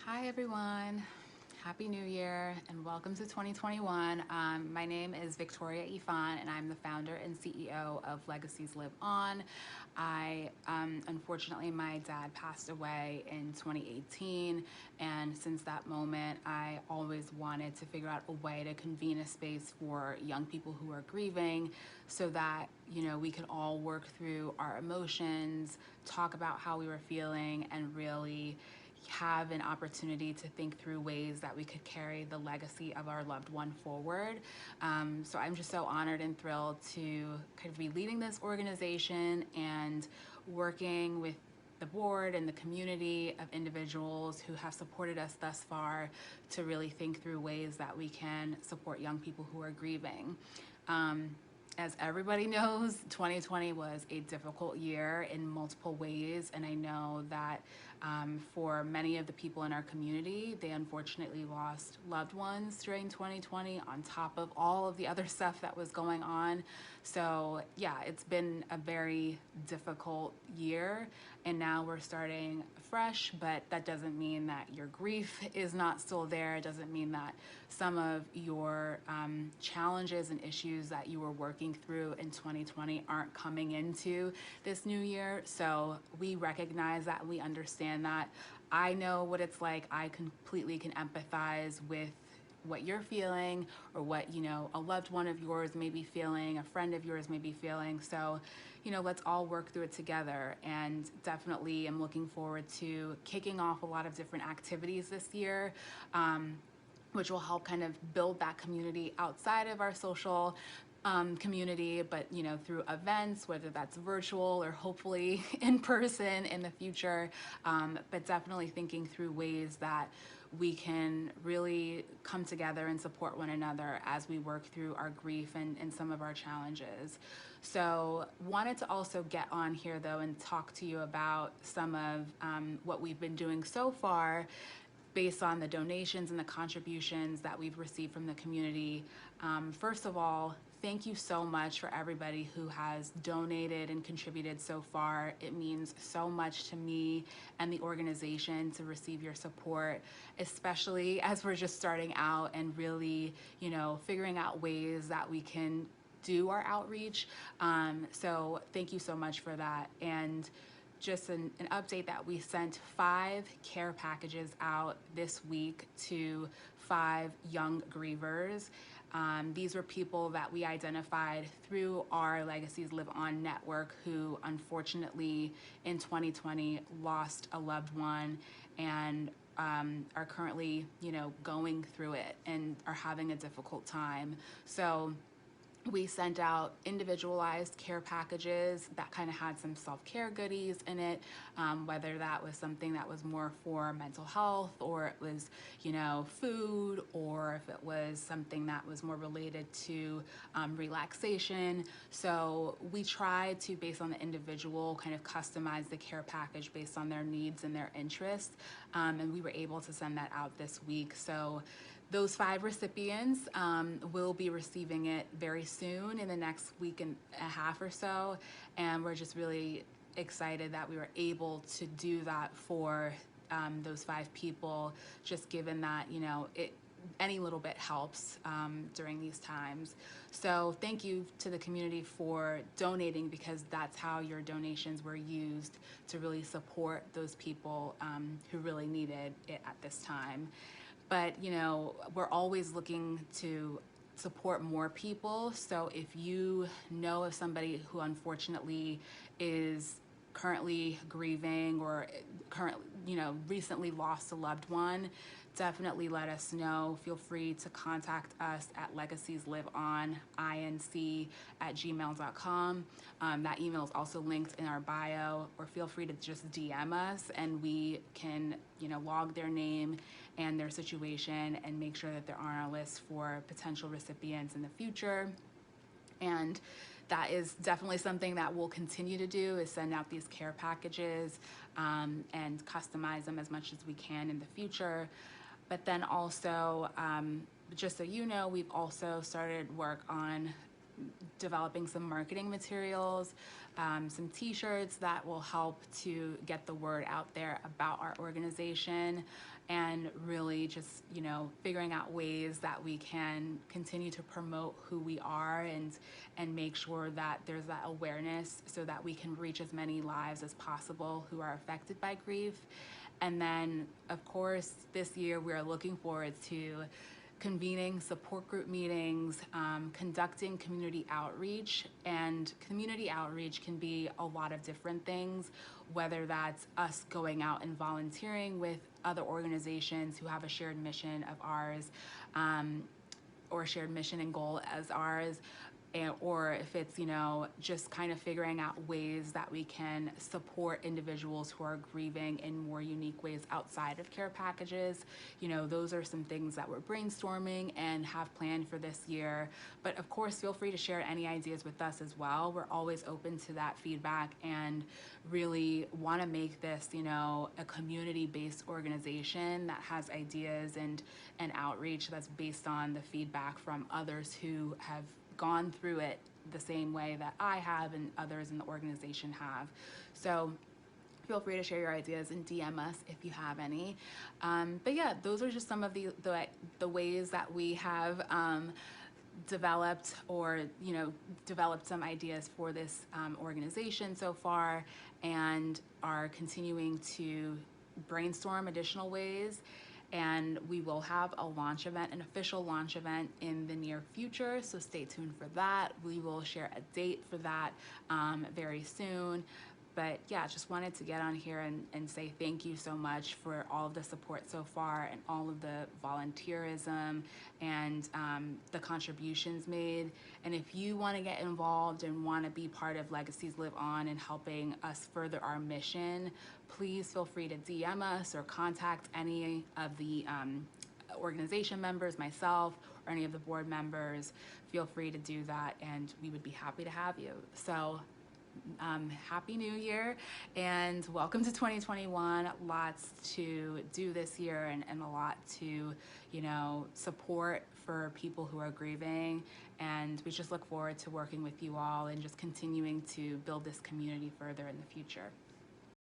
Hi everyone, Happy New Year and welcome to 2021. My name is Victoria Ifan and I'm the founder and CEO of Legacies Live On. Unfortunately, my dad passed away in 2018, and since that moment I always wanted to figure out a way to convene a space for young people who are grieving so that we could all work through our emotions, talk about how we were feeling, and really have an opportunity to think through ways that we could carry the legacy of our loved one forward. So I'm just so honored and thrilled to kind of be leading this organization and working with the board and the community of individuals who have supported us thus far to really think through ways that we can support young people who are grieving. As everybody knows, 2020 was a difficult year in multiple ways, and I know that for many of the people in our community, they unfortunately lost loved ones during 2020 on top of all of the other stuff that was going on. So yeah, it's been a very difficult year, and now we're starting fresh, but that doesn't mean that your grief is not still there. It doesn't mean that some of your challenges and issues that you were working through in 2020 aren't coming into this new year. So we recognize that, we understand that. I know what it's like. I completely can empathize with what you're feeling, or what a loved one of yours may be feeling, a friend of yours may be feeling. So let's all work through it together, and definitely am looking forward to kicking off a lot of different activities this year, which will help kind of build that community outside of our social community, but through events, whether that's virtual or hopefully in person in the future, but definitely thinking through ways that we can really come together and support one another as we work through our grief and some of our challenges. So wanted to also get on here though and talk to you about some of what we've been doing so far based on the donations and the contributions that we've received from the community. First of all, thank you so much for everybody who has donated and contributed so far. It means so much to me and the organization to receive your support, especially as we're just starting out and really, figuring out ways that we can do our outreach. So thank you so much for that. And just an update that we sent 5 care packages out this week to 5 young grievers. These were people that we identified through our Legacies Live On network who unfortunately in 2020 lost a loved one and are currently, going through it and are having a difficult time. So we sent out individualized care packages that kind of had some self-care goodies in it, whether that was something that was more for mental health, or it was, food, or if it was something that was more related to relaxation. So we tried to, based on the individual, kind of customize the care package based on their needs and their interests, and we were able to send that out this week. So those 5 recipients will be receiving it very soon, in the next week and a half or so, and we're just really excited that we were able to do that for those 5 people, just given that any little bit helps during these times. So thank you to the community for donating, because that's how your donations were used to really support those people who really needed it at this time. But we're always looking to support more people. So if you know of somebody who unfortunately is currently grieving, or recently lost a loved one, definitely let us know. Feel free to contact us at legaciesliveinc@gmail.com. That email is also linked in our bio, or feel free to just DM us and we can log their name and their situation and make sure that they're on our list for potential recipients in the future. And that is definitely something that we'll continue to do, is send out these care packages and customize them as much as we can in the future. But then also, just so you know, we've also started work on developing some marketing materials, some t-shirts that will help to get the word out there about our organization, and really just, figuring out ways that we can continue to promote who we are and make sure that there's that awareness so that we can reach as many lives as possible who are affected by grief. And then, of course, this year we are looking forward to convening support group meetings, conducting community outreach. And community outreach can be a lot of different things, whether that's us going out and volunteering with other organizations who have a shared mission of ours, or a shared mission and goal as ours, or if it's, just kind of figuring out ways that we can support individuals who are grieving in more unique ways outside of care packages. Those are some things that we're brainstorming and have planned for this year. But of course, feel free to share any ideas with us as well. We're always open to that feedback and really want to make this, a community-based organization that has ideas and outreach that's based on the feedback from others who have gone through it the same way that I have and others in the organization have. So feel free to share your ideas and DM us if you have any. But yeah, those are just some of the ways that we have developed some ideas for this organization so far, and are continuing to brainstorm additional ways. And we will have a launch event, an official launch event in the near future, so stay tuned for that. We will share a date for that very soon. But yeah, just wanted to get on here and say thank you so much for all of the support so far and all of the volunteerism and the contributions made. And if you want to get involved and want to be part of Legacies Live On and helping us further our mission, please feel free to DM us or contact any of the organization members, myself, or any of the board members. Feel free to do that, and we would be happy to have you. So Happy New Year and welcome to 2021. Lots to do this year and a lot to, support for people who are grieving. And we just look forward to working with you all and just continuing to build this community further in the future.